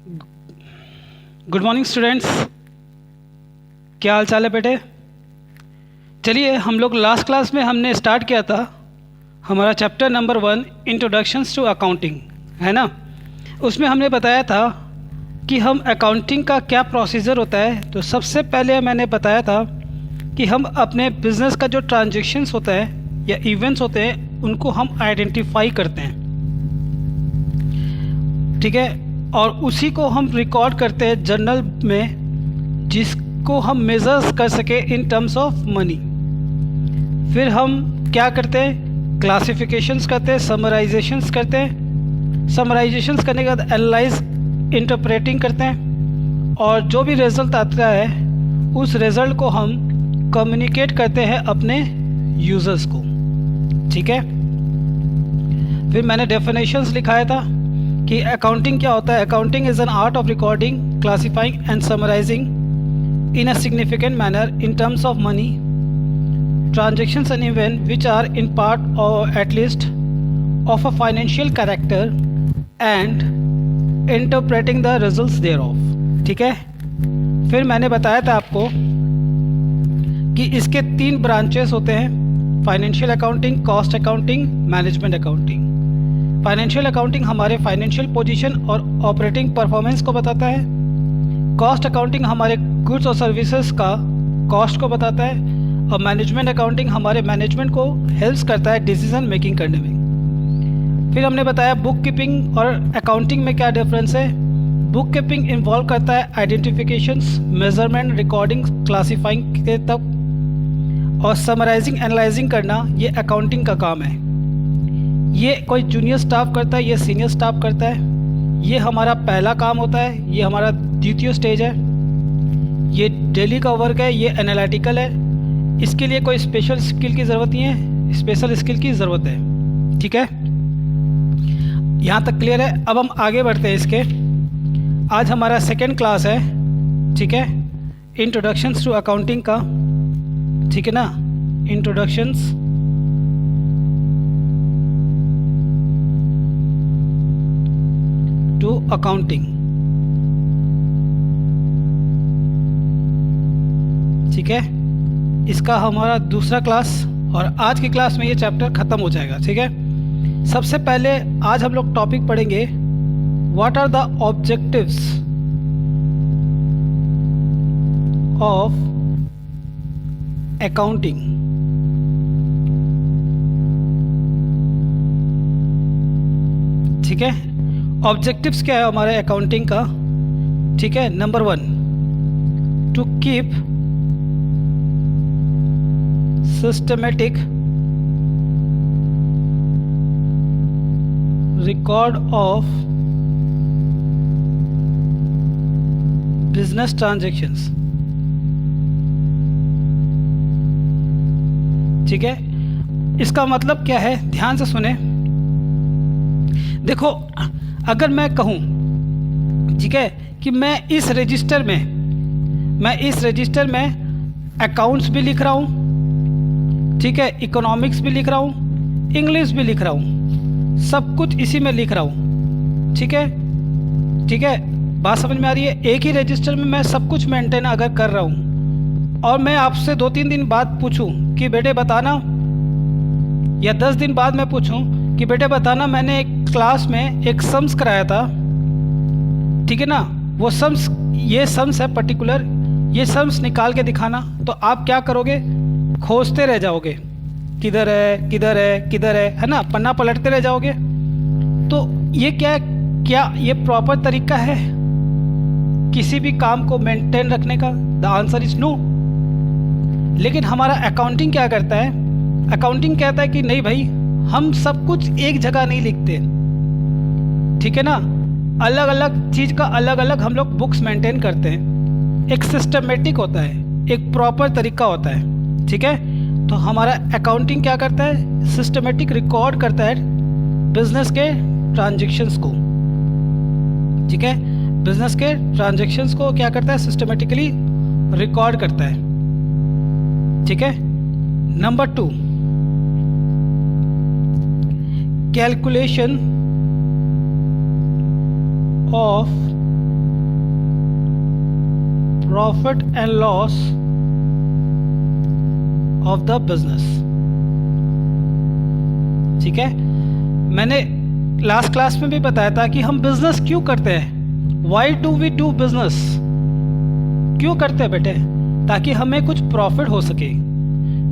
Good morning students. क्या हाल चाल है बेटे? चलिए, हम लोग लास्ट क्लास में हमने स्टार्ट किया था हमारा chapter number 1 introductions to accounting, है ना। उसमें हमने बताया था कि हम अकाउंटिंग का क्या प्रोसीजर होता है। तो सबसे पहले मैंने बताया था कि हम अपने बिजनेस का जो ट्रांजैक्शंस होता है या इवेंट्स होते हैं उनको हम आइडेंटिफाई करते हैं, ठीक है, और उसी को हम रिकॉर्ड करते हैं जर्नल में, जिसको हम मेजर्स कर सके इन टर्म्स ऑफ मनी। फिर हम क्या करते हैं? क्लासिफिकेशंस करते हैं, समराइजेशंस करते हैं। समराइजेशंस करने के बाद एनालाइज इंटरप्रेटिंग करते हैं, और जो भी रिज़ल्ट आता है उस रिज़ल्ट को हम कम्युनिकेट करते हैं अपने यूज़र्स को, ठीक है। फिर मैंने डेफिनेशंस लिखाया था कि अकाउंटिंग क्या होता है। Accounting is an art of recording, classifying and summarising in a significant manner in terms of money, transactions and events which are in part or at least of a financial character and interpreting the results thereof, ठीक है। फिर मैंने बताया था आपको कि इसके 3 branches होते हैं: financial accounting, cost accounting, management accounting. Financial accounting हमारे फाइनेंशियल पोजीशन और ऑपरेटिंग परफॉर्मेंस को बताता है। कॉस्ट अकाउंटिंग हमारे गुड्स और सर्विसेज का कॉस्ट को बताता है, और मैनेजमेंट अकाउंटिंग हमारे मैनेजमेंट को हेल्प्स करता है डिसीजन मेकिंग करने में। फिर हमने बताया बुक कीपिंग और अकाउंटिंग में क्या डिफरेंस है। बुक कीपिंग इन्वॉल्व करता है आइडेंटिफिकेशंस, मेजरमेंट, रिकॉर्डिंग, क्लासीफाइंग के तक, और समराइजिंग, एनालाइजिंग करना ये अकाउंटिंग का काम है। ये कोई जूनियर स्टाफ करता है, ये सीनियर स्टाफ करता है। ये हमारा पहला काम होता है, ये हमारा द्वितीय स्टेज है। ये डेली का वर्क है, ये एनालिटिकल है। इसके लिए कोई स्पेशल स्किल की ज़रूरत नहीं है, स्पेशल स्किल की ज़रूरत है, ठीक है। यहाँ तक क्लियर है। अब हम आगे बढ़ते हैं इसके। आज हमारा सेकेंड क्लास है, ठीक है, इंट्रोडक्शंस टू अकाउंटिंग का, ठीक है ना। इंट्रोडक्शंस टू अकाउंटिंग, ठीक है। इसका हमारा दूसरा क्लास, और आज की क्लास में ये चैप्टर ख़त्म हो जाएगा, ठीक है। सबसे पहले आज हम लोग टॉपिक पढ़ेंगे what are the objectives of accounting, ठीक है। ऑब्जेक्टिव्स क्या है हमारे अकाउंटिंग का, ठीक है। Number 1, to keep systematic record of business transactions, ठीक है। इसका मतलब क्या है, ध्यान से सुने। देखो, अगर मैं कहूँ, ठीक है, कि मैं इस रजिस्टर में अकाउंट्स भी लिख रहा हूँ, ठीक है, इकोनॉमिक्स भी लिख रहा हूँ, इंग्लिश भी लिख रहा हूँ, सब कुछ इसी में लिख रहा हूँ, ठीक है, ठीक है। बात समझ में आ रही है? एक ही रजिस्टर में मैं सब कुछ मेंटेन अगर कर रहा हूँ, और मैं आपसे 2-3 दिन बाद पूछूं कि बेटे बताना, या 10 दिन बाद मैं पूछूं कि बेटे बताना, मैंने एक क्लास में एक सम्स कराया था, ठीक है ना, वो सम्स, ये सम्स है पर्टिकुलर, ये सम्स निकाल के दिखाना, तो आप क्या करोगे? खोजते रह जाओगे, किधर है किधर है किधर है ना, पन्ना पलटते रह जाओगे। तो ये क्या ये प्रॉपर तरीका है किसी भी काम को मेंटेन रखने का? The answer is no. लेकिन हमारा अकाउंटिंग क्या करता है? अकाउंटिंग कहता है कि नहीं भाई, हम सब कुछ एक जगह नहीं लिखते, ठीक है ना, अलग अलग चीज़ का अलग अलग हम लोग बुक्स मेंटेन करते हैं। एक सिस्टमेटिक होता है, एक प्रॉपर तरीका होता है, ठीक है। तो हमारा अकाउंटिंग क्या करता है? सिस्टमेटिक रिकॉर्ड करता है बिजनेस के ट्रांजैक्शंस को, ठीक है। बिजनेस के ट्रांजैक्शंस को क्या करता है? सिस्टमेटिकली रिकॉर्ड करता है, ठीक है। Number 2, calculation of profit and loss of the business. ठीक है, मैंने लास्ट क्लास में भी बताया था कि हम बिजनेस क्यों करते हैं। Why do we do business, क्यों करते हैं बेटे? ताकि हमें कुछ प्रॉफिट हो सके।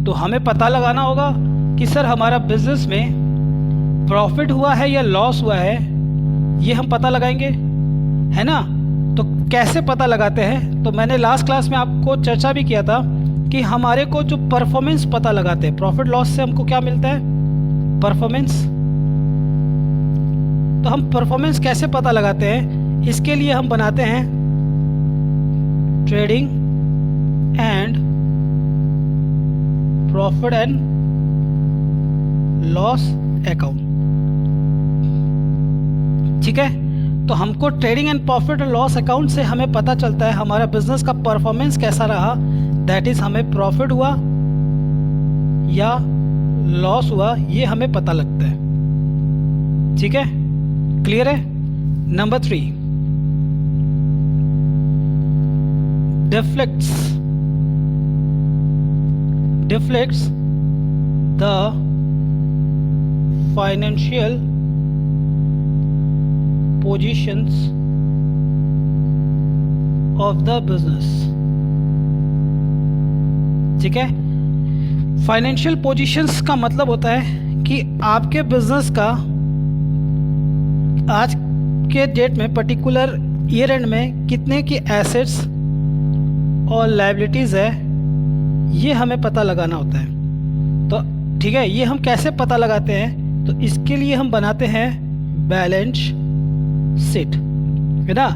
तो हमें पता लगाना होगा कि सर हमारा बिजनेस में प्रॉफिट हुआ है या लॉस हुआ है, ये हम पता लगाएंगे, है ना। तो कैसे पता लगाते हैं? तो मैंने लास्ट क्लास में आपको चर्चा भी किया था कि हमारे को जो परफॉर्मेंस पता लगाते हैं, प्रॉफिट लॉस से हमको क्या मिलता है? परफॉर्मेंस। तो हम परफॉर्मेंस कैसे पता लगाते हैं? इसके लिए हम बनाते हैं trading and profit and loss account. ठीक है, तो हमको trading and profit and loss account से हमें पता चलता है हमारा बिजनेस का परफॉर्मेंस कैसा रहा। दैट इज हमें प्रॉफिट हुआ या लॉस हुआ, ये हमें पता लगता है। ठीक है, क्लियर है। Number 3, deflects the financial positions of the business। ठीक है, फाइनेंशियल पोजीशंस का मतलब होता है कि आपके बिजनेस का आज के डेट में पर्टिकुलर ईयर एंड में कितने की एसेट्स और लायबिलिटीज़ है, ये हमें पता लगाना होता है। तो ठीक है, ये हम कैसे पता लगाते हैं? तो इसके लिए हम बनाते हैं बैलेंस शीट, है ना।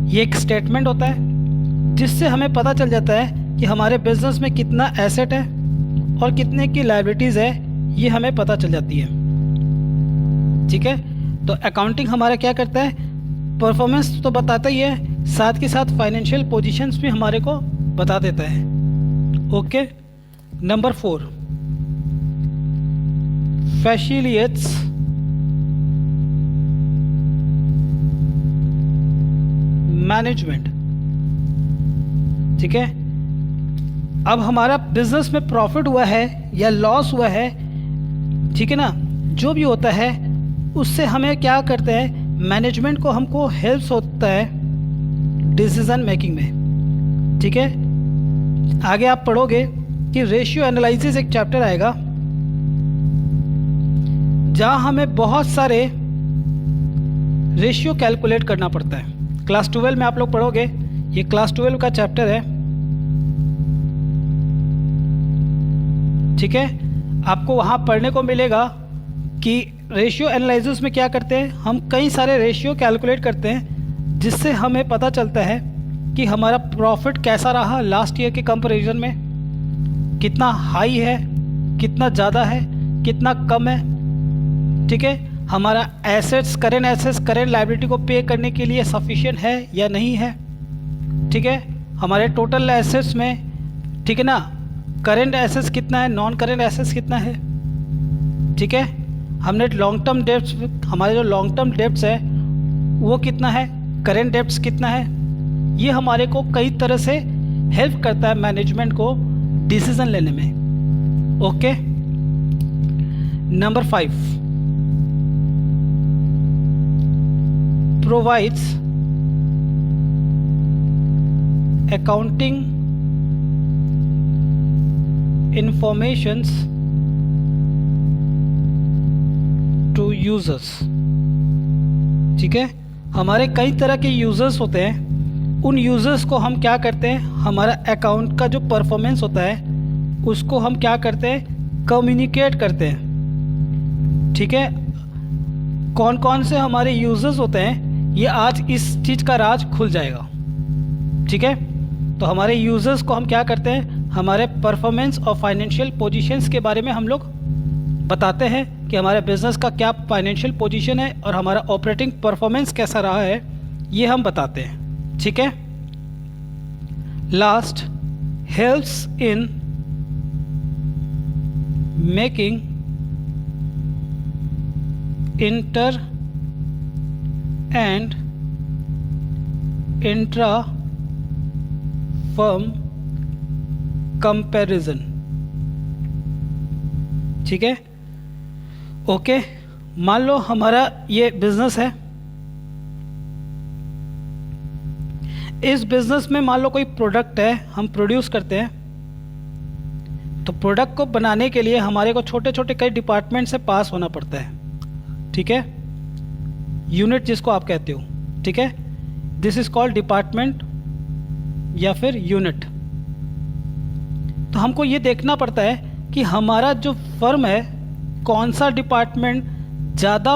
ये एक स्टेटमेंट होता है जिससे हमें पता चल जाता है कि हमारे बिजनेस में कितना एसेट है और कितने की लायबिलिटीज़ है, ये हमें पता चल जाती है। ठीक है, तो अकाउंटिंग हमारा क्या करता है? परफॉर्मेंस तो बताता ही है, साथ के साथ फाइनेंशियल पोजीशंस भी हमारे को बता देता है। Okay, number 4, facilitates management. ठीक है, अब हमारा बिजनेस में प्रॉफिट हुआ है या लॉस हुआ है, ठीक है ना, जो भी होता है उससे हमें क्या करते हैं? मैनेजमेंट को हमको हेल्प होता है डिसीजन मेकिंग में। ठीक है, आगे आप पढ़ोगे कि रेशियो एनालिसिस एक चैप्टर आएगा जहां हमें बहुत सारे रेशियो कैलकुलेट करना पड़ता है। क्लास 12 में आप लोग पढ़ोगे, ये क्लास 12 का चैप्टर है। ठीक है, आपको वहां पढ़ने को मिलेगा कि रेशियो एनालिसिस में क्या करते हैं, हम कई सारे रेशियो कैलकुलेट करते हैं जिससे हमें पता चलता है कि हमारा प्रॉफिट कैसा रहा लास्ट ईयर के कंपैरिजन में, कितना हाई है, कितना ज़्यादा है, कितना कम है। ठीक है, हमारा एसेट्स, करेंट लायबिलिटी को पे करने के लिए सफिशिएंट है या नहीं है। ठीक है, हमारे टोटल एसेट्स में, ठीक है ना, करेंट एसेट्स कितना है, नॉन करेंट एसेट्स कितना है। ठीक है, हमने लॉन्ग टर्म डेब्ट्स, हमारे जो लॉन्ग टर्म डेब्ट्स है वो कितना है, करेंट डेब्ट्स कितना है, ये hamaरे को कई तरह से हेल्प करता है मैनेजमेंट को डिसीजन लेने में। Okay, number 5, provides accounting informations to users। ठीक है, हमारे कई तरह के यूज़र्स होते हैं, उन यूज़र्स को हम क्या करते हैं, हमारा अकाउंट का जो परफॉर्मेंस होता है उसको हम क्या करते हैं, कम्युनिकेट करते हैं। ठीक है, कौन कौन से हमारे यूज़र्स होते हैं, ये आज इस चीज़ का राज खुल जाएगा। ठीक है, तो हमारे यूज़र्स को हम क्या करते हैं, हमारे परफॉर्मेंस और फाइनेंशियल पोजीशंस के बारे में हम लोग बताते हैं कि हमारे बिजनेस का क्या फाइनेंशियल पोजीशन है और हमारा ऑपरेटिंग परफॉर्मेंस कैसा रहा है, ये हम बताते हैं। ठीक है, last, helps in making inter and intra firm comparison. ठीक है, ओके। मान लो हमारा ये बिजनेस है, इस बिजनेस में मान लो कोई प्रोडक्ट है, हम प्रोड्यूस करते हैं। तो प्रोडक्ट को बनाने के लिए हमारे को छोटे छोटे कई डिपार्टमेंट से पास होना पड़ता है। ठीक है, यूनिट जिसको आप कहते हो। ठीक है, दिस इज कॉल्ड डिपार्टमेंट या फिर यूनिट। तो हमको ये देखना पड़ता है कि हमारा जो फर्म है, कौन सा डिपार्टमेंट ज़्यादा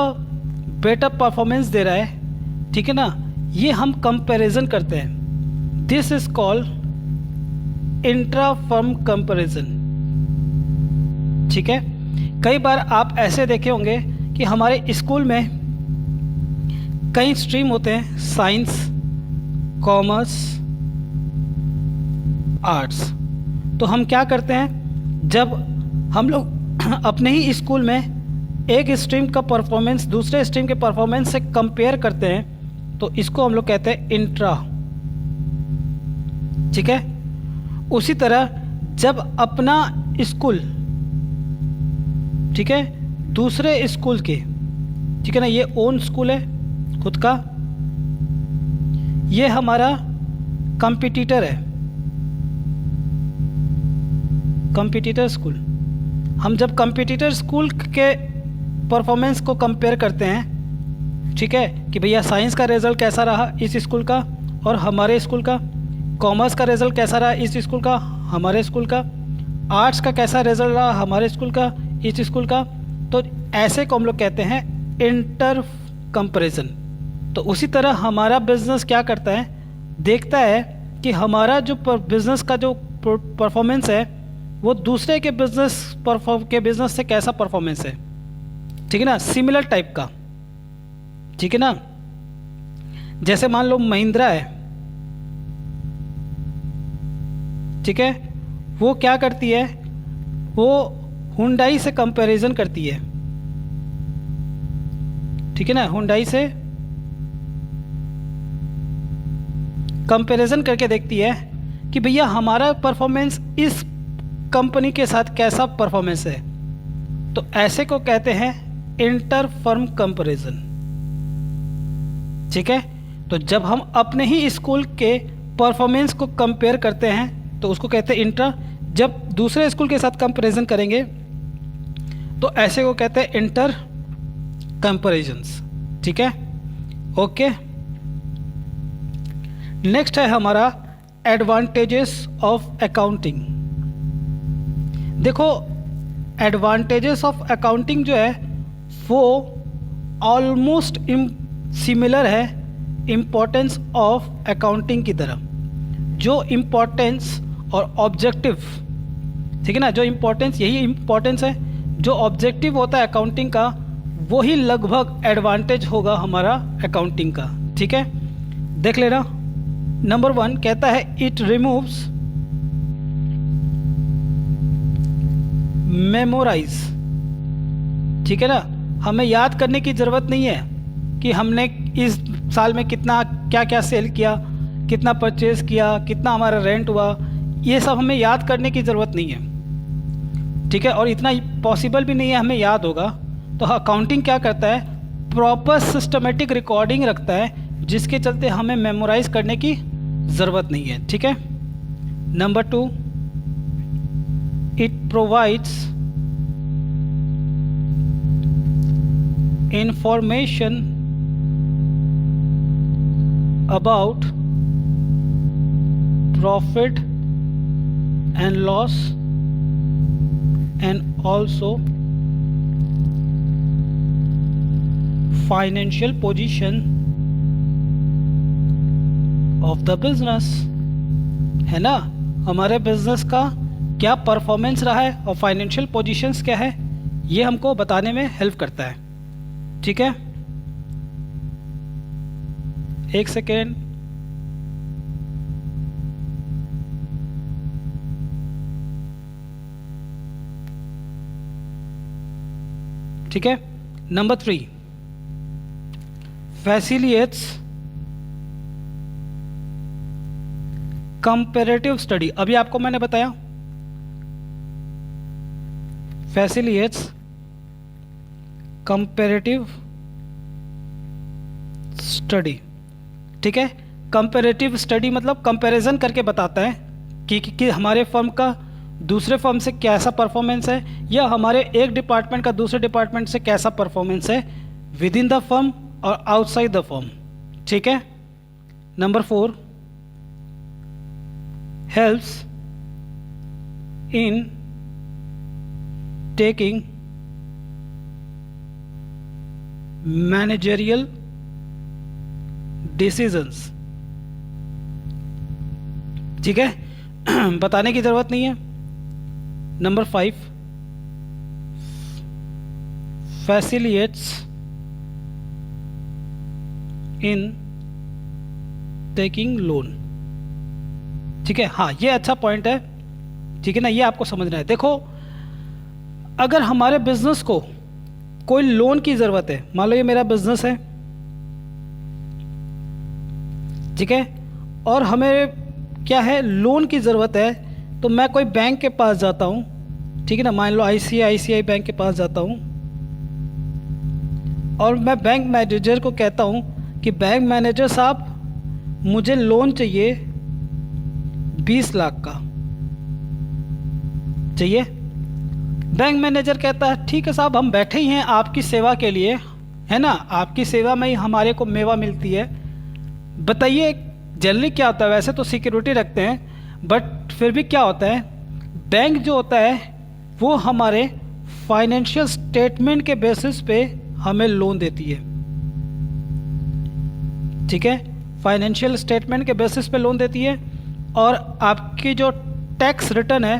बेटर परफॉर्मेंस दे रहा है। ठीक है ना, ये हम कंपैरिजन करते हैं। This is called intra firm comparison. ठीक है, कई बार आप ऐसे देखे होंगे कि हमारे स्कूल में कई स्ट्रीम होते हैं, साइंस, कॉमर्स, आर्ट्स। तो हम क्या करते हैं, जब हम लोग अपने ही स्कूल में एक स्ट्रीम का परफॉर्मेंस दूसरे स्ट्रीम के परफॉर्मेंस से कंपेयर करते हैं, तो इसको हम लोग कहते हैं इंट्रा। ठीक है, उसी तरह जब अपना स्कूल, ठीक है, दूसरे स्कूल के, ठीक है ना, ये ओन स्कूल है खुद का, ये हमारा कंपटीटर है, कंपटीटर स्कूल। हम जब कंपटीटर स्कूल के परफॉर्मेंस को कंपेयर करते हैं, ठीक है, कि भैया साइंस का रिज़ल्ट कैसा रहा इस स्कूल का और हमारे स्कूल का, कॉमर्स का रिज़ल्ट कैसा रहा इस स्कूल का, हमारे स्कूल का, आर्ट्स का कैसा रिज़ल्ट रहा हमारे स्कूल का, इस स्कूल का, तो ऐसे को हम लोग कहते हैं इंटर कंपैरिजन। तो उसी तरह हमारा बिजनेस क्या करता है, देखता है कि हमारा जो बिज़नेस का जो परफॉर्मेंस है वो दूसरे के बिज़नेस से कैसा परफॉर्मेंस है। ठीक है ना, सिमिलर टाइप का। ठीक है ना, जैसे मान लो महिंद्रा है, ठीक है, वो क्या करती है, वो हुंडई से कंपैरिजन करती है। ठीक है ना, हुंडई से कंपैरिजन करके देखती है कि भैया हमारा परफॉर्मेंस इस कंपनी के साथ कैसा परफॉर्मेंस है। तो ऐसे को कहते हैं इंटर फर्म कंपैरिजन। ठीक है, तो जब हम अपने ही स्कूल के परफॉर्मेंस को कंपेयर करते हैं तो उसको कहते हैं इंट्रा। जब दूसरे स्कूल के साथ कंपैरिजन करेंगे तो ऐसे को कहते हैं इंटर कंपैरिजन्स। ठीक है, ओके। नेक्स्ट है हमारा एडवांटेजेस ऑफ अकाउंटिंग। देखो, एडवांटेजेस ऑफ अकाउंटिंग जो है वो ऑलमोस्ट सिमिलर है इम्पोर्टेंस ऑफ अकाउंटिंग की तरह। जो इम्पोर्टेंस और ऑब्जेक्टिव, ठीक है ना, जो इम्पोर्टेंस, यही इम्पोर्टेंस है, जो ऑब्जेक्टिव होता है अकाउंटिंग का वही लगभग एडवांटेज होगा हमारा अकाउंटिंग का। ठीक है, देख लेना। नंबर 1 कहता है इट रिमूव्स मेमोराइज। ठीक है ना, हमें याद करने की ज़रूरत नहीं है कि हमने इस साल में कितना क्या क्या सेल किया, कितना परचेज किया, कितना हमारा रेंट हुआ, ये सब हमें याद करने की ज़रूरत नहीं है। ठीक है, और इतना पॉसिबल भी नहीं है हमें याद होगा। तो अकाउंटिंग क्या करता है, प्रॉपर सिस्टमेटिक रिकॉर्डिंग रखता है, जिसके चलते हमें मेमोराइज करने की ज़रूरत नहीं है। ठीक है। Number 2, it provides information about profit and loss and also financial position of the business। है ना, हमारे बिजनेस का क्या परफॉर्मेंस रहा है और फाइनेंशियल पोजीशंस क्या है, ये हमको बताने में हेल्प करता है। ठीक है, एक सेकेंड। ठीक है, नंबर 3, फैसिलिटेट्स कंपैरेटिव स्टडी, अभी आपको मैंने बताया, फैसिलिटेट्स कंपैरेटिव स्टडी। ठीक है, कंपैरेटिव स्टडी मतलब कंपैरिजन करके बताता है कि हमारे फर्म का दूसरे फर्म से कैसा परफॉर्मेंस है, या हमारे एक डिपार्टमेंट का दूसरे डिपार्टमेंट से कैसा परफॉर्मेंस है विद इन द फर्म और आउटसाइड द फर्म। ठीक है। Number 4, helps in taking managerial decisions. ठीक है, बताने की ज़रूरत नहीं है। Number 5, facilitates in taking loan. ठीक है, हाँ ये अच्छा पॉइंट है। ठीक है ना, ये आपको समझना है। देखो, अगर हमारे बिजनेस को कोई लोन की ज़रूरत है, मान लो ये मेरा बिजनेस है, ठीक है, और हमें क्या है, लोन की ज़रूरत है, तो मैं कोई बैंक के पास जाता हूँ। ठीक है ना, मान लो ICICI बैंक के पास जाता हूँ और मैं बैंक मैनेजर को कहता हूँ कि बैंक मैनेजर साहब मुझे लोन चाहिए 20 लाख का चाहिए। बैंक मैनेजर कहता है ठीक है साहब, हम बैठे ही हैं आपकी सेवा के लिए, है ना, आपकी सेवा में ही हमारे को मेवा मिलती है। बताइए जनरली क्या होता है, वैसे तो सिक्योरिटी रखते हैं, बट फिर भी क्या होता है, बैंक जो होता है वो हमारे फाइनेंशियल स्टेटमेंट के बेसिस पे हमें लोन देती है। ठीक है, फाइनेंशियल स्टेटमेंट के बेसिस पे लोन देती है, और आपकी जो टैक्स रिटर्न है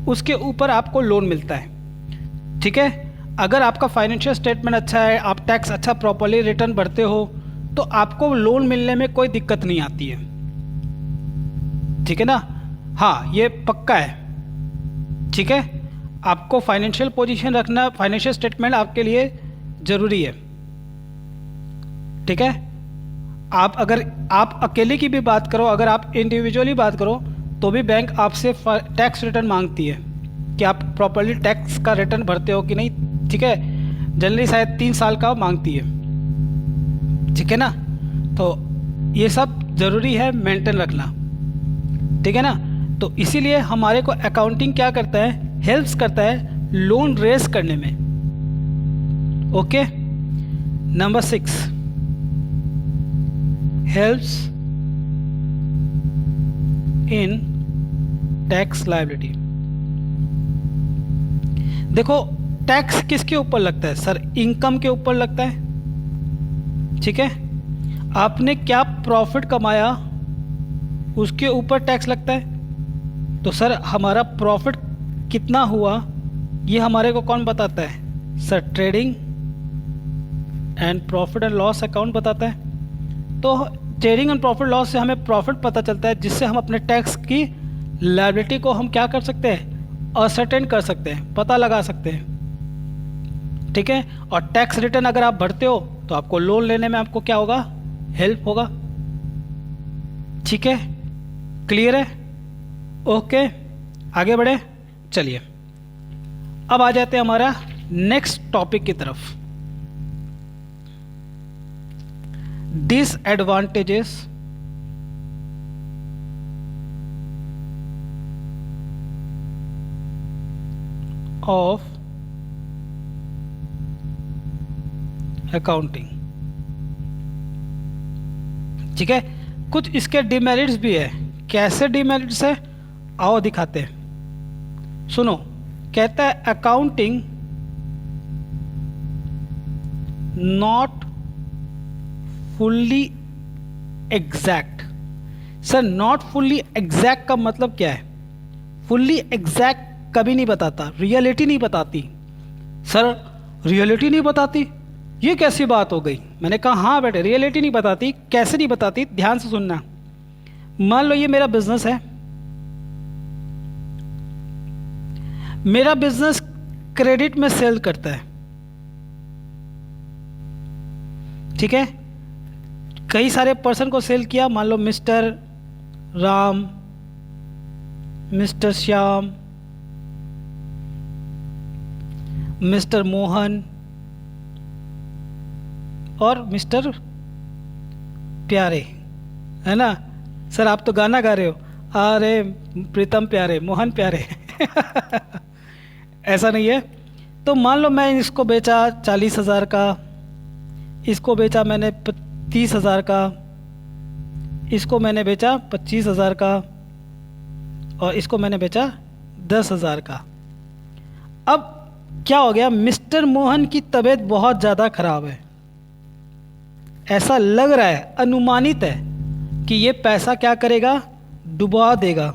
उसके ऊपर आपको लोन मिलता है। ठीक है, अगर आपका फाइनेंशियल स्टेटमेंट अच्छा है, आप टैक्स अच्छा प्रॉपर्ली रिटर्न भरते हो, तो आपको लोन मिलने में कोई दिक्कत नहीं आती है। ठीक है ना, हाँ ये पक्का है। ठीक है, आपको फाइनेंशियल पोजीशन रखना, फाइनेंशियल स्टेटमेंट आपके लिए ज़रूरी है। ठीक है, आप अगर आप अकेले की भी बात करो, अगर आप इंडिविजुअली बात करो, तो भी बैंक आपसे टैक्स रिटर्न मांगती है कि आप प्रॉपर्ली टैक्स का रिटर्न भरते हो कि नहीं। ठीक है, जनरली शायद 3 साल का मांगती है। ठीक है ना, तो ये सब ज़रूरी है मेंटेन रखना। ठीक है ना, तो इसीलिए हमारे को अकाउंटिंग क्या करता है, हेल्प्स करता है लोन रेस करने में। Okay. Number 6, helps in tax liability. देखो, टैक्स किसके ऊपर लगता है सर, इनकम के ऊपर लगता है। ठीक है, आपने क्या प्रॉफिट कमाया उसके ऊपर टैक्स लगता है। तो सर हमारा प्रॉफिट कितना हुआ ये हमारे को कौन बताता है, sir trading and profit and loss account बताता है। तो ट्रेडिंग एंड प्रॉफिट लॉस से हमें प्रॉफिट पता चलता है, जिससे हम अपने टैक्स की लायबिलिटी को हम क्या कर सकते हैं, असर्टेन कर सकते हैं, पता लगा सकते हैं। ठीक है, और टैक्स रिटर्न अगर आप भरते हो तो आपको लोन लेने में आपको क्या होगा, हेल्प होगा। ठीक है, क्लियर है। ओके, आगे बढ़े, चलिए अब आ जाते हैं हमारा नेक्स्ट टॉपिक की तरफ, डिसएडवांटेजेस ऑफ अकाउंटिंग। ठीक है, कुछ इसके डिमेरिट्स भी है। कैसे डिमेरिट्स है, आओ दिखाते हैं। सुनो, कहता है accounting not fully exact. Sir not fully exact का मतलब क्या है, फुल्ली एग्जैक्ट कभी नहीं बताता, रियलिटी नहीं बताती। सर रियलिटी नहीं बताती, ये कैसी बात हो गई। मैंने कहा हाँ बेटे, रियलिटी नहीं बताती। कैसे नहीं बताती, ध्यान से सुनना। मान लो ये मेरा बिजनेस है, मेरा बिजनेस क्रेडिट में सेल करता है। ठीक है, कई सारे पर्सन को सेल किया, मान लो mister Ram, mister Shyam, mister Mohan और मिस्टर प्यारे, है ना। सर आप तो गाना गा रहे हो, अरे प्रीतम प्यारे, मोहन प्यारे ऐसा नहीं है। तो मान लो मैं इसको बेचा 40,000 का, इसको बेचा मैंने 30,000 का, इसको मैंने बेचा 25,000 का और इसको मैंने बेचा 10,000 का। अब क्या हो गया, मिस्टर मोहन की तबीयत बहुत ज़्यादा खराब है, ऐसा लग रहा है, अनुमानित है कि ये पैसा क्या करेगा, डुबा देगा,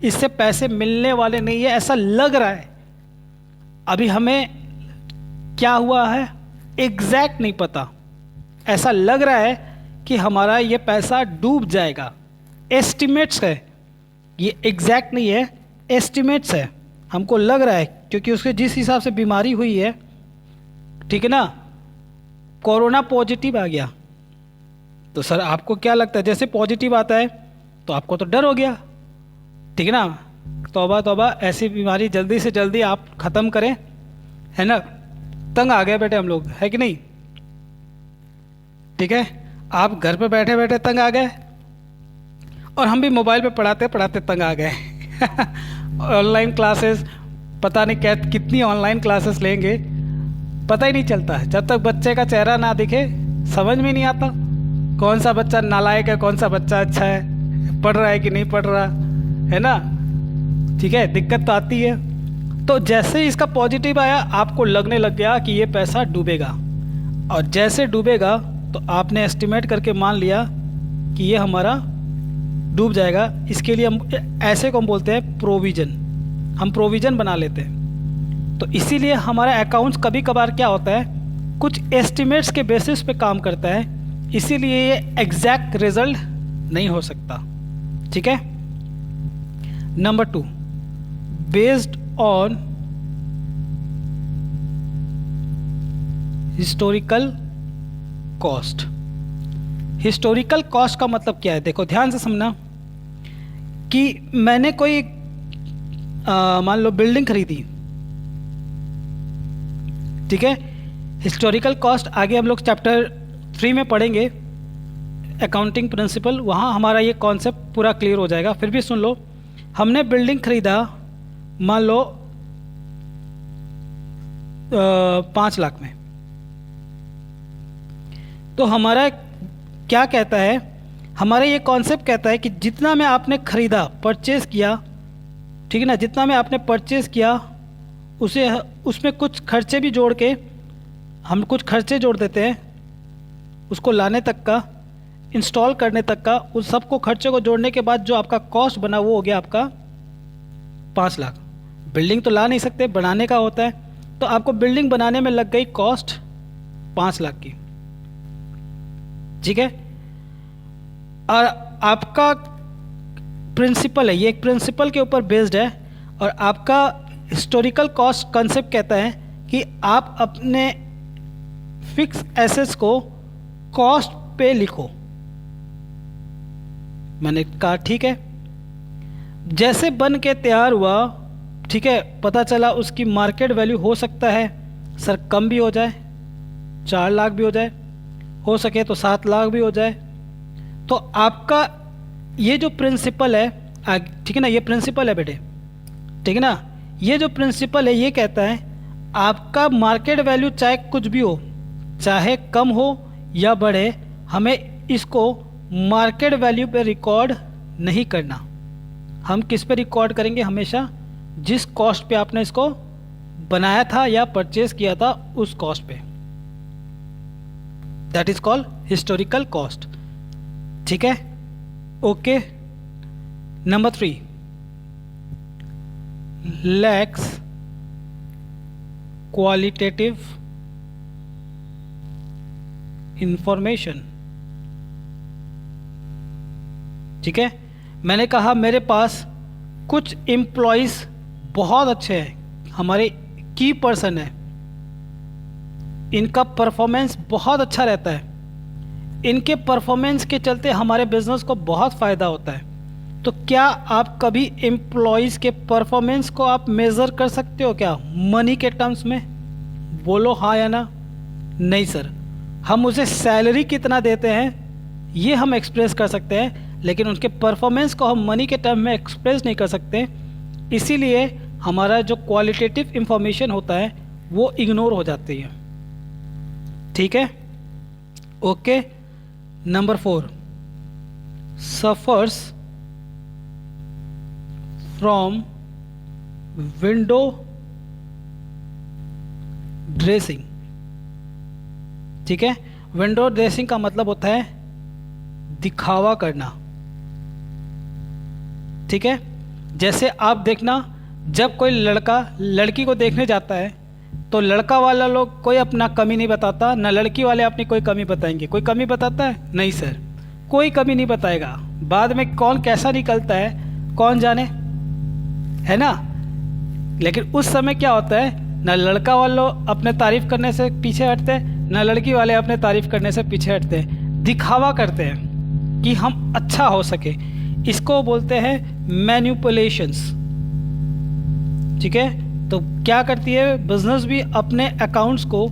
इससे पैसे मिलने वाले नहीं है, ऐसा लग रहा है। अभी हमें क्या हुआ है एग्जैक्ट नहीं पता, ऐसा लग रहा है कि हमारा ये पैसा डूब जाएगा। एस्टिमेट्स है, ये एग्जैक्ट नहीं है, एस्टिमेट्स है, हमको लग रहा है, क्योंकि उसके जिस हिसाब से बीमारी हुई है, ठीक है ना, कोरोना पॉजिटिव आ गया। तो सर आपको क्या लगता है, जैसे पॉजिटिव आता है तो आपको तो डर हो गया, ठीक है ना। तौबा तौबा, ऐसी बीमारी जल्दी से जल्दी आप ख़त्म करें, है ना। तंग आ गए बेटे हम लोग, है कि नहीं, ठीक है। आप घर पे बैठे बैठे तंग आ गए और हम भी मोबाइल पे पढ़ाते पढ़ाते तंग आ गए ऑनलाइन क्लासेस, पता नहीं क्या कितनी ऑनलाइन क्लासेस लेंगे, पता ही नहीं चलता है। जब तक बच्चे का चेहरा ना दिखे समझ में नहीं आता कौन सा बच्चा नालायक है, कौन सा बच्चा अच्छा है, पढ़ रहा है कि नहीं पढ़ रहा है ना, ठीक है। दिक्कत तो आती है। तो जैसे ही इसका पॉजिटिव आया, आपको लगने लग गया कि ये पैसा डूबेगा, और जैसे डूबेगा तो आपने एस्टिमेट करके मान लिया कि ये हमारा डूब जाएगा। इसके लिए हम ऐसे को हम बोलते हैं प्रोविज़न, हम प्रोविज़न बना लेते हैं। तो इसीलिए हमारा अकाउंट्स कभी कभार क्या होता है, कुछ एस्टिमेट्स के बेसिस पे काम करता है, इसीलिए ये एग्जैक्ट रिजल्ट नहीं हो सकता, ठीक है। Number 2, based on historical cost. Historical cost का मतलब क्या है, देखो ध्यान से समझना कि मैंने कोई मान लो बिल्डिंग खरीदी, ठीक है। हिस्टोरिकल कॉस्ट आगे हम लोग चैप्टर 3 में पढ़ेंगे, अकाउंटिंग प्रिंसिपल, वहाँ हमारा ये कॉन्सेप्ट पूरा क्लियर हो जाएगा। फिर भी सुन लो, हमने बिल्डिंग खरीदा मान लो 5 लाख में, तो हमारा क्या कहता है, हमारा ये कॉन्सेप्ट कहता है कि जितना में आपने खरीदा, परचेज़ किया, ठीक है ना, जितना में आपने परचेज़ किया उसे उसमें कुछ खर्चे भी जोड़ के, हम कुछ खर्चे जोड़ देते हैं उसको लाने तक का, इंस्टॉल करने तक का, उस सबको खर्चे को जोड़ने के बाद जो आपका कॉस्ट बना वो हो गया आपका 5 लाख। बिल्डिंग तो ला नहीं सकते, बनाने का होता है, तो आपको बिल्डिंग बनाने में लग गई कॉस्ट 5 लाख की, ठीक है। और आपका प्रिंसिपल है, ये एक प्रिंसिपल के ऊपर बेस्ड है, और आपका हिस्टोरिकल कॉस्ट कंसेप्ट कहता है कि आप अपने फिक्स एसेट्स को कॉस्ट पे लिखो। मैंने कहा ठीक है, जैसे बन के तैयार हुआ, ठीक है, पता चला उसकी मार्केट वैल्यू हो सकता है सर कम भी हो जाए, 4 लाख भी हो जाए, हो सके तो 7 लाख भी हो जाए। तो आपका ये जो प्रिंसिपल है, ठीक है ना, ये प्रिंसिपल है बेटे, ठीक है ना, ये जो प्रिंसिपल है ये कहता है आपका मार्केट वैल्यू चाहे कुछ भी हो, चाहे कम हो या बढ़े, हमें इसको मार्केट वैल्यू पे रिकॉर्ड नहीं करना। हम किस पे रिकॉर्ड करेंगे, हमेशा जिस कॉस्ट पे आपने इसको बनाया था या परचेज किया था उस कॉस्ट पे, that is called historical cost, ठीक है। Okay, number 3, lakhs qualitative information, ठीक है। मैंने कहा मेरे पास कुछ एम्प्लॉयज़ बहुत अच्छे हैं, हमारे की पर्सन है, इनका परफॉर्मेंस बहुत अच्छा रहता है, इनके परफॉर्मेंस के चलते हमारे बिजनेस को बहुत फ़ायदा होता है। तो क्या आप कभी एम्प्लॉयज़ के परफॉर्मेंस को आप मेज़र कर सकते हो क्या मनी के टर्म्स में? बोलो हाँ या ना। नहीं सर, हम उसे सैलरी कितना देते हैं ये हम एक्सप्रेस कर सकते हैं, लेकिन उनके परफॉर्मेंस को हम मनी के टर्म में एक्सप्रेस नहीं कर सकते। इसीलिए हमारा जो क्वालिटेटिव इंफॉर्मेशन होता है वो इग्नोर हो जाती है। ठीक है, okay. Number 4, suffers from window dressing. ठीक है, विंडो ड्रेसिंग का मतलब होता है दिखावा करना। ठीक है, जैसे आप देखना, जब कोई लड़का लड़की को देखने जाता है तो लड़का वाला लोग कोई अपना कमी नहीं बताता, ना लड़की वाले अपनी कोई कमी बताएंगे। कोई कमी बताता है? नहीं सर, कोई कमी नहीं बताएगा। बाद में कौन कैसा निकलता है कौन जाने, है ना। लेकिन उस समय क्या होता है, ना लड़का वालों अपने तारीफ करने से पीछे हटते हैं, ना लड़की वाले अपने तारीफ करने से पीछे हटते हैं। दिखावा करते हैं कि हम अच्छा हो सके। इसको बोलते हैं मैनिपुलेशंस। ठीक है, तो क्या करती है बिजनेस भी अपने अकाउंट्स को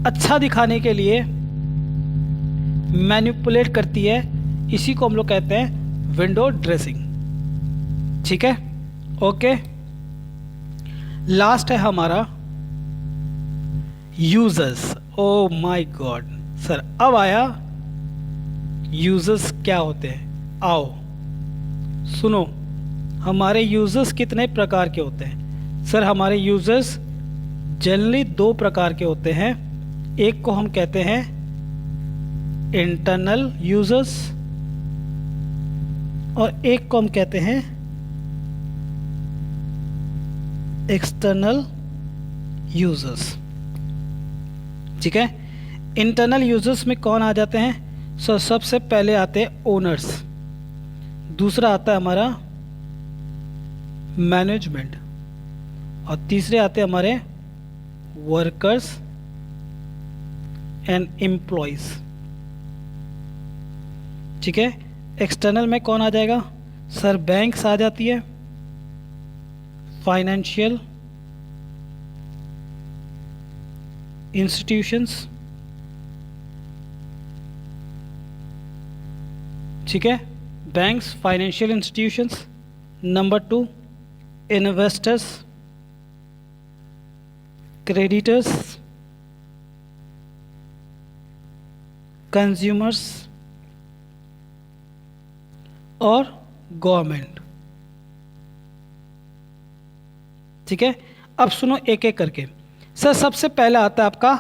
अच्छा दिखाने के लिए मैनिपुलेट करती है। इसी को हम लोग कहते हैं विंडो ड्रेसिंग। ठीक है, ओके। लास्ट है हमारा users. Oh my God sir, अब आया यूजर्स क्या होते हैं। आओ सुनो, हमारे यूजर्स कितने प्रकार के होते हैं। सर हमारे यूजर्स जनरली 2 प्रकार के होते हैं। एक को हम कहते हैं इंटरनल यूजर्स और एक को हम कहते हैं एक्सटर्नल यूजर्स। ठीक है, इंटरनल यूजर्स में कौन आ जाते हैं? सर सबसे पहले आते हैं ओनर्स, दूसरा आता है हमारा मैनेजमेंट और तीसरे आते हैं हमारे वर्कर्स एंड एम्प्लॉयज। ठीक है, एक्सटर्नल में कौन आ जाएगा? सर बैंक्स आ जाती है, फाइनेंशियल इंस्टीट्यूशंस। ठीक है, banks, financial institutions. Number 2 investors, creditors, consumers और गवर्नमेंट। ठीक है, अब सुनो एक एक करके। सर सबसे पहले आता है आपका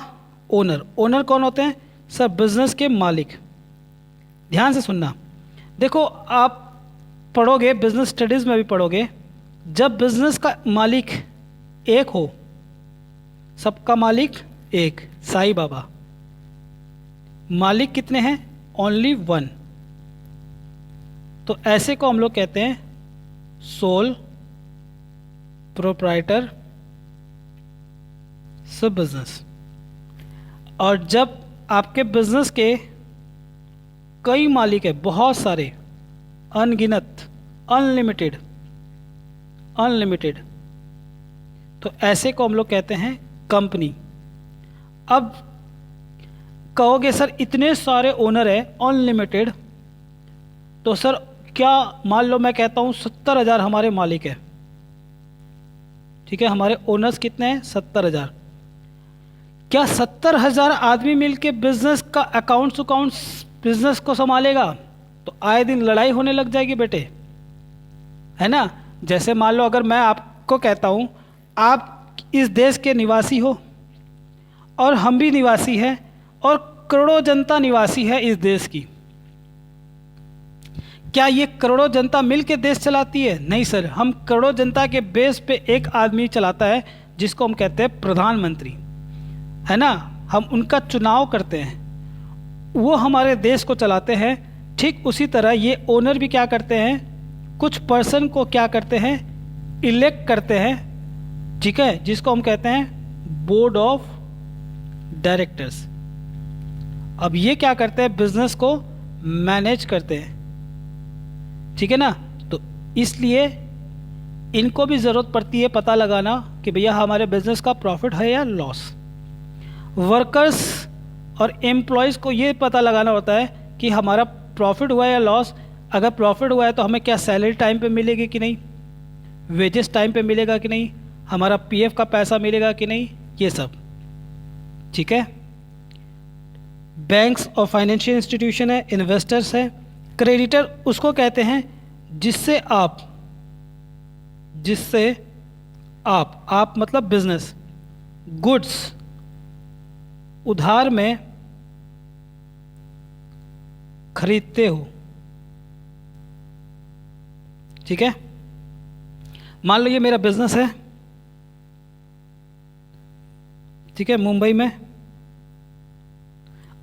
ओनर। ओनर कौन होते हैं? सर बिजनेस के मालिक। ध्यान से सुनना, देखो आप पढ़ोगे, बिजनेस स्टडीज़ में भी पढ़ोगे, जब बिजनेस का मालिक एक हो, सबका मालिक एक, साईं बाबा। मालिक कितने हैं? ओनली 1। तो ऐसे को हम लोग कहते हैं सोल प्रोप्राइटर सब बिजनेस। और जब आपके बिजनेस के कई मालिक है, बहुत सारे, अनगिनत, अनलिमिटेड, तो ऐसे को हम लोग कहते हैं कंपनी। अब कहोगे सर इतने सारे ओनर है अनलिमिटेड, तो सर क्या मान लो मैं कहता हूँ 70,000 हमारे मालिक है। ठीक है, हमारे ओनर्स कितने हैं? 70,000। क्या 70,000 आदमी मिलके बिजनेस का अकाउंट्स बिजनेस को संभालेगा? तो आए दिन लड़ाई होने लग जाएगी बेटे, है ना। जैसे मान लो अगर मैं आपको कहता हूँ आप इस देश के निवासी हो और हम भी निवासी हैं और करोड़ों जनता निवासी है इस देश की, क्या ये करोड़ों जनता मिल के देश चलाती है? नहीं सर, हम करोड़ों जनता के बेस पे एक आदमी चलाता है जिसको हम कहते हैं प्रधानमंत्री, है ना। हम उनका चुनाव करते हैं, वो हमारे देश को चलाते हैं। ठीक उसी तरह ये ओनर भी क्या करते हैं, कुछ पर्सन को क्या करते हैं, इलेक्ट करते हैं। ठीक है, जिसको हम कहते हैं बोर्ड ऑफ डायरेक्टर्स। अब ये क्या करते हैं, बिजनेस को मैनेज करते हैं, ठीक है ना। तो इसलिए इनको भी ज़रूरत पड़ती है पता लगाना कि भैया हमारे बिजनेस का प्रॉफिट है या लॉस। वर्कर्स और एम्प्लॉयज़ को ये पता लगाना होता है कि हमारा प्रॉफिट हुआ है या लॉस। अगर प्रॉफिट हुआ है तो हमें क्या सैलरी टाइम पे मिलेगी कि नहीं, वेजेस टाइम पे मिलेगा कि नहीं, हमारा पीएफ का पैसा मिलेगा कि नहीं, ये सब, ठीक है। बैंक्स और फाइनेंशियल इंस्टीट्यूशन है, इन्वेस्टर्स है। क्रेडिटर उसको कहते हैं जिससे आप मतलब बिजनेस गुड्स उधार में खरीदते हो, ठीक है। मान लो ये मेरा बिजनेस है, ठीक है, मुंबई में।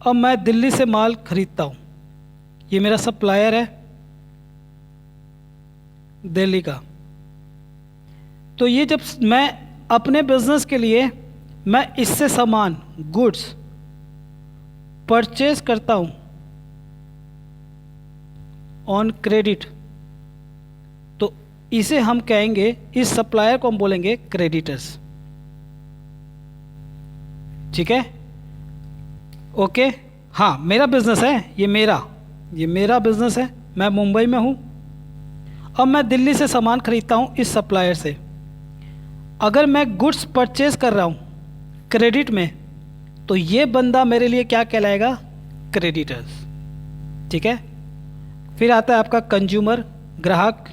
अब मैं दिल्ली से माल खरीदता हूँ, ये मेरा सप्लायर है दिल्ली का। तो ये जब मैं अपने बिजनेस के लिए मैं इससे सामान गुड्स परचेज करता हूँ ऑन क्रेडिट, तो इसे हम कहेंगे, इस सप्लायर को हम बोलेंगे क्रेडिटर्स, ठीक है। ओके, हाँ मेरा बिजनेस है, ये मेरा बिजनेस है, मैं मुंबई में हूँ। अब मैं दिल्ली से सामान खरीदता हूँ इस सप्लायर से। अगर मैं गुड्स परचेज कर रहा हूँ क्रेडिट में, तो ये बंदा मेरे लिए क्या कहलाएगा, क्रेडिटर्स, ठीक है। फिर आता है आपका कंज्यूमर, ग्राहक,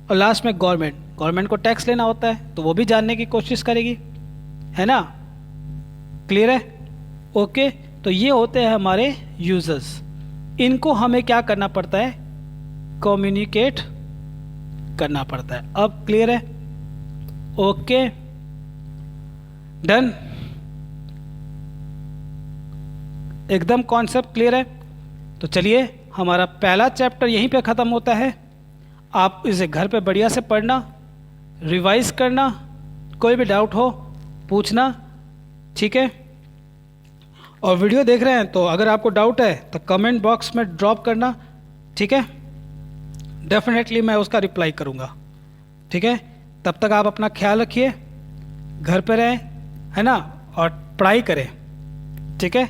और लास्ट में गवर्नमेंट को टैक्स लेना होता है, तो वो भी जानने की कोशिश करेगी, है ना। क्लियर है, ओके। तो ये होते हैं हमारे यूजर्स, इनको हमें क्या करना पड़ता है, कम्युनिकेट करना पड़ता है। अब क्लियर है, ओके, डन, एकदम कॉन्सेप्ट क्लियर है। तो चलिए हमारा पहला चैप्टर यहीं पे ख़त्म होता है। आप इसे घर पे बढ़िया से पढ़ना, रिवाइज करना, कोई भी डाउट हो पूछना, ठीक है। और वीडियो देख रहे हैं तो अगर आपको डाउट है तो कमेंट बॉक्स में ड्रॉप करना, ठीक है। डेफिनेटली मैं उसका रिप्लाई करूँगा, ठीक है। तब तक आप अपना ख्याल रखिए, घर पे रहें, है ना, और पढ़ाई करें, ठीक है।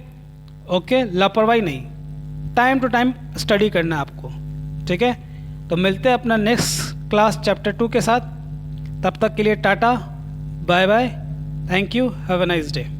ओके, लापरवाही नहीं, टाइम टू टाइम स्टडी करना है आपको, ठीक है। तो मिलते हैं अपना नेक्स्ट क्लास चैप्टर 2 के साथ। तब तक के लिए टाटा, bye bye, thank you, have a nice day.